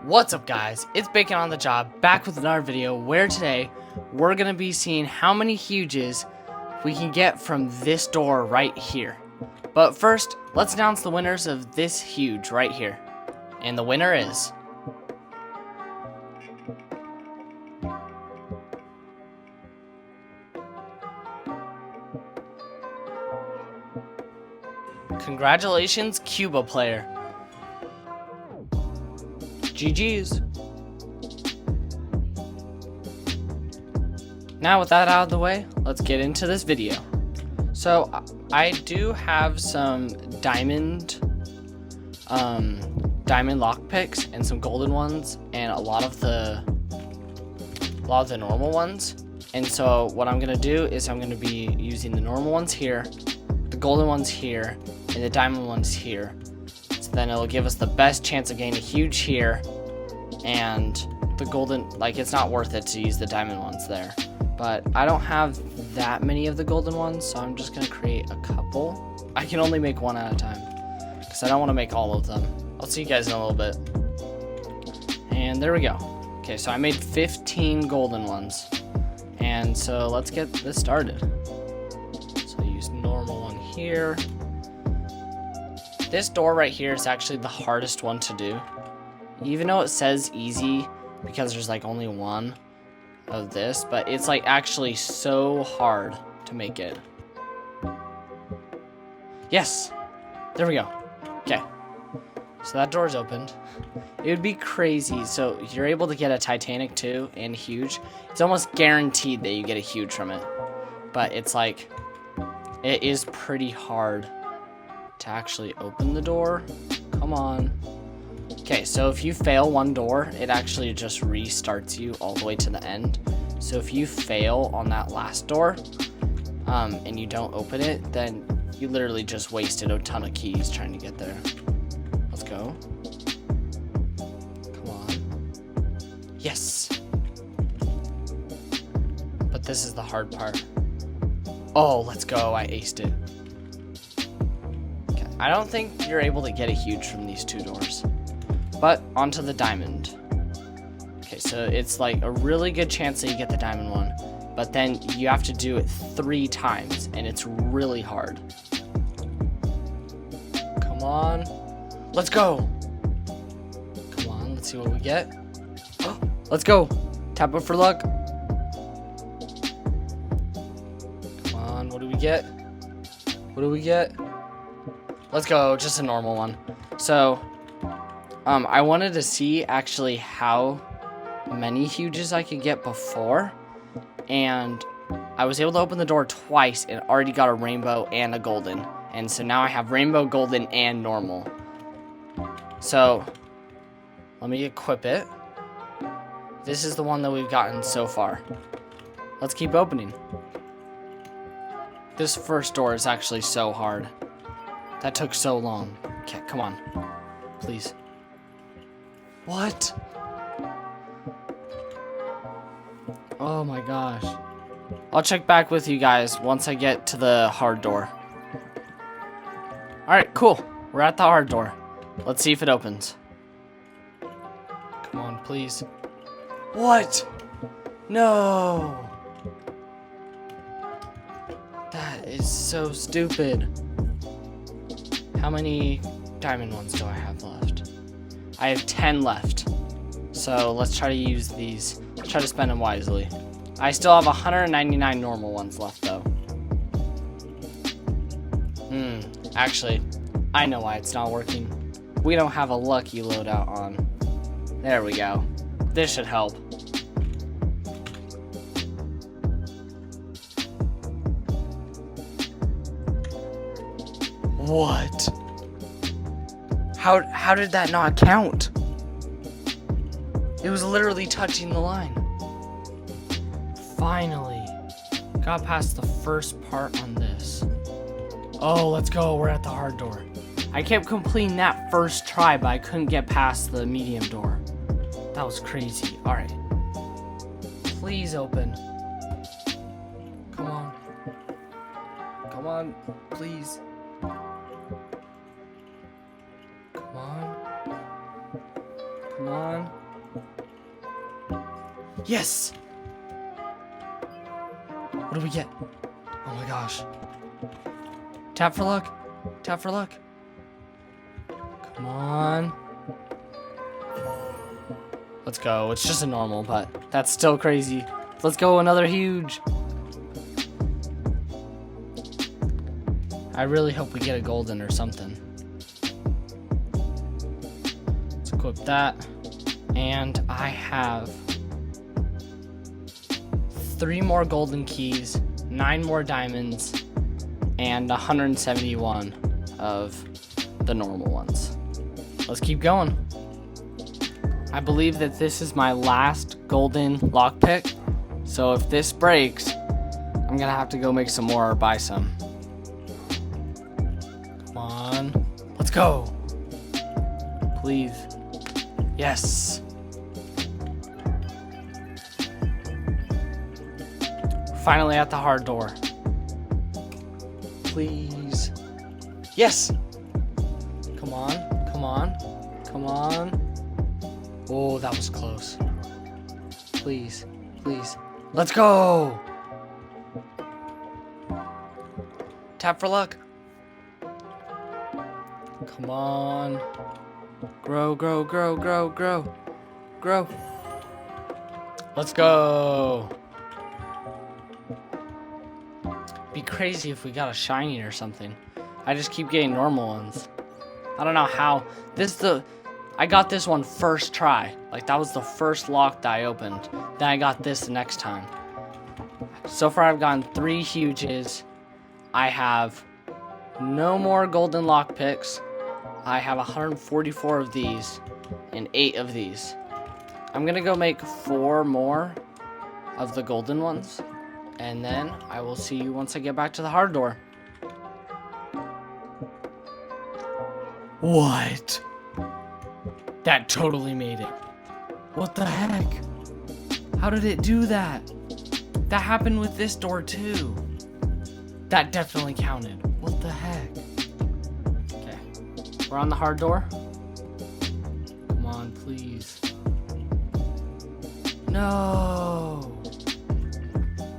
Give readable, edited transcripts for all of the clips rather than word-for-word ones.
What's up guys, it's Bacon on the Job, back with another video where today we're going to be seeing how many huges we can get from this door right here. But first, let's announce the winners of this huge right here. And the winner is... Congratulations, Cuba player. GG's. Now with that out of the way, let's get into this video. So I do have some diamond lockpicks and some golden ones and a lot of the normal ones. And so what I'm gonna do is I'm gonna be using the normal ones here, the golden ones here, and the diamond ones here. So then it'll give us the best chance of getting a huge here, and the golden, like, it's not worth it to use the diamond ones there. But I don't have that many of the golden ones, so I'm just gonna create a couple. I can only make one at a time, because I don't want to make all of them. I'll see you guys in a little bit. And there we go. Okay, so I made 15 golden ones. And so let's get this started. So I use normal one here. This door right here is actually the hardest one to do. Even though it says easy, because there's like only one of this, but it's like actually so hard to make it. Yes, there we go. Okay, so that door's opened. It would be crazy. So you're able to get a Titanic too, and huge. It's almost guaranteed that you get a huge from it, but it's like, it is pretty hard to actually open the door. Come on. Okay, so if you fail one door, it actually just restarts you all the way to the end. So if you fail on that last door, and you don't open it, then you literally just wasted a ton of keys trying to get there. Let's go. Come on. Yes. But this is the hard part. Oh, let's go. I aced it. Okay, I don't think you're able to get a huge from these two doors. But onto the diamond. Okay, so it's like a really good chance that you get the diamond one, but then you have to do it 3 times, and it's really hard. Come on. Let's go. Come on, let's see what we get. Oh, let's go. Tap it for luck. Come on, what do we get? What do we get? Let's go, just a normal one. So, I wanted to see actually how many huges I could get before, and I was able to open the door twice and already got a rainbow and a golden, and so now I have rainbow, golden, and normal. So let me equip it. This is the one that we've gotten so far. Let's keep opening. This first door is actually so hard. That took so long. Okay, come on, please. What? Oh my gosh. I'll check back with you guys once I get to the hard door. Alright, cool. We're at the hard door. Let's see if it opens. Come on, please. What? No. That is so stupid. How many diamond ones do I have left? I have 10 left. So let's try to use these. Try to spend them wisely. I still have 199 normal ones left though. Actually, I know why it's not working. We don't have a lucky loadout on. There we go. This should help. What? How did that not count? It was literally touching the line. Finally. Got past the first part on this. Oh, let's go. We're at the hard door. I kept completing that first try, but I couldn't get past the medium door. That was crazy. Alright. Please open. Come on. Come on, please. Come on. Come on. Yes! What do we get? Oh my gosh. Tap for luck. Tap for luck. Come on. Let's go. It's just a normal, but that's still crazy. Let's go, another huge. I really hope we get a golden or something. Let's equip that. And I have 3 more golden keys, 9 more diamonds, and 171 of the normal ones. Let's keep going. I believe that this is my last golden lockpick, so if this breaks, I'm gonna have to go make some more or buy some. Come on, let's go. Please. Yes. Finally at the hard door. Please. Yes. Come on, come on, come on. Oh, that was close. Please, please. Let's go. Tap for luck. Come on. Grow, grow, grow, grow, grow. Grow. Let's go. Be crazy if we got a shiny or something. I just keep getting normal ones. I don't know how. I got this one first try. Like, that was the first lock that I opened. Then I got this the next time. So far, I've gotten 3 huges. I have no more golden lock picks. I have 144 of these and 8 of these. I'm gonna go make 4 more of the golden ones. And then I will see you once I get back to the hard door. What? That totally made it. What the heck? How did it do that? That happened with this door too. That definitely counted. What the heck? Okay. We're on the hard door. Come on, please. No.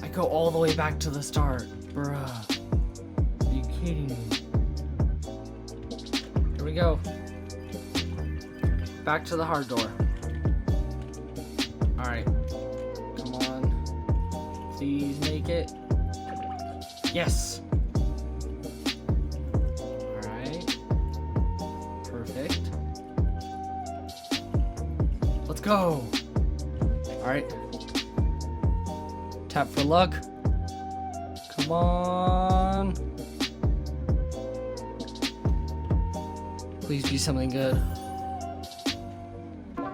I go all the way back to the start. Bruh. Are you kidding me? Here we go. Back to the hard door. Alright. Come on. Please make it. Yes. Alright. Perfect. Let's go. Alright. Tap for luck. Come on. Please be something good.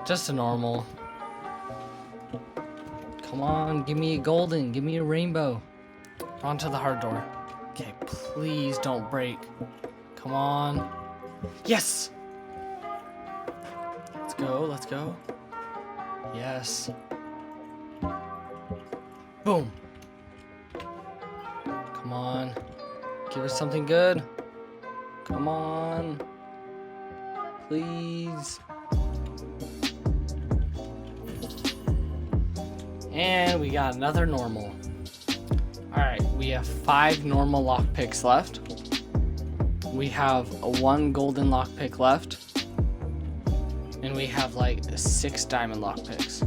Just a normal. Come on, give me a golden, give me a rainbow. Onto the hard door. Okay, please don't break. Come on. Yes! Let's go, let's go. Yes. Boom. Come on. Give us something good. Come on. Please. And we got another normal. Alright, we have 5 normal lockpicks left. We have a 1 golden lockpick left. And we have like 6 diamond lockpicks.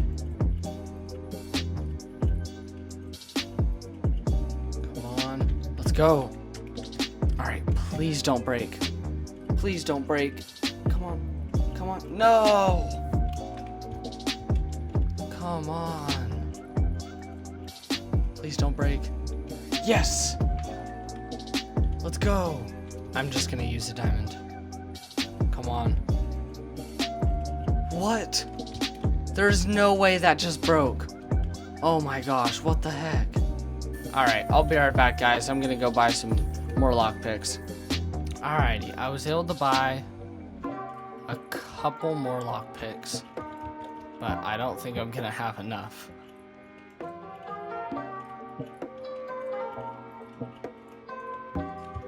Come on, let's go. Alright, please don't break. Please don't break. Come on, come on. No! Come on. Please don't break. Yes! Let's go. I'm just gonna use a diamond. Come on. What? There's no way that just broke. Oh my gosh, what the heck? Alright, I'll be right back, guys. I'm gonna go buy some more lockpicks. Alrighty, I was able to buy a couple more lockpicks, but I don't think I'm gonna have enough.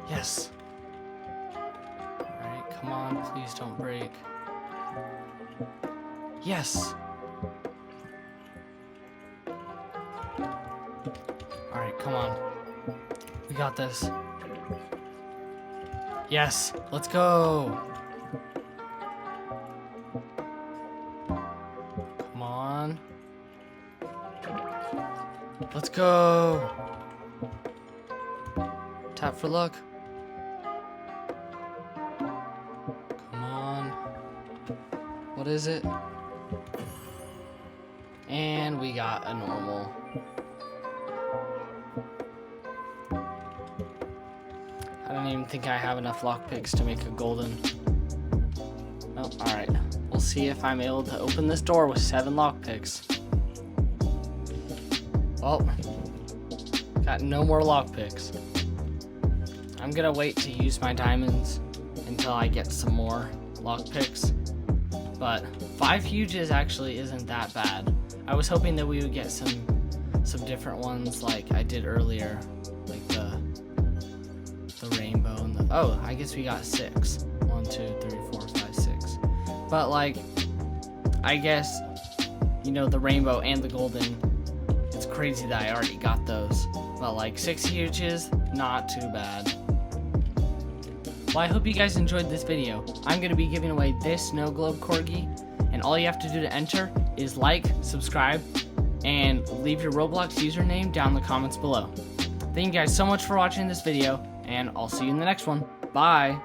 Yes. Alright, come on, please don't break. Yes. Alright, come on. We got this. Yes, let's go. Come on. Let's go. Tap for luck. Come on. What is it? And we got a normal. I don't even think I have enough lockpicks to make a golden. Oh, alright. We'll see if I'm able to open this door with 7 lockpicks. Oh. Got no more lockpicks. I'm gonna wait to use my diamonds until I get some more lockpicks. But 5 huges actually isn't that bad. I was hoping that we would get some different ones like I did earlier. Like the rainbow and the... Oh, I guess we got 6. 1, 2, 3, 4, 5, 6. But like, I guess, you know, the rainbow and the golden, it's crazy that I already got those. But like 6 huges, not too bad. Well, I hope you guys enjoyed this video. I'm going to be giving away this snow globe corgi, and all you have to do to enter is like, subscribe, and leave your Roblox username down in the comments below. Thank you guys so much for watching this video, and I'll see you in the next one. Bye!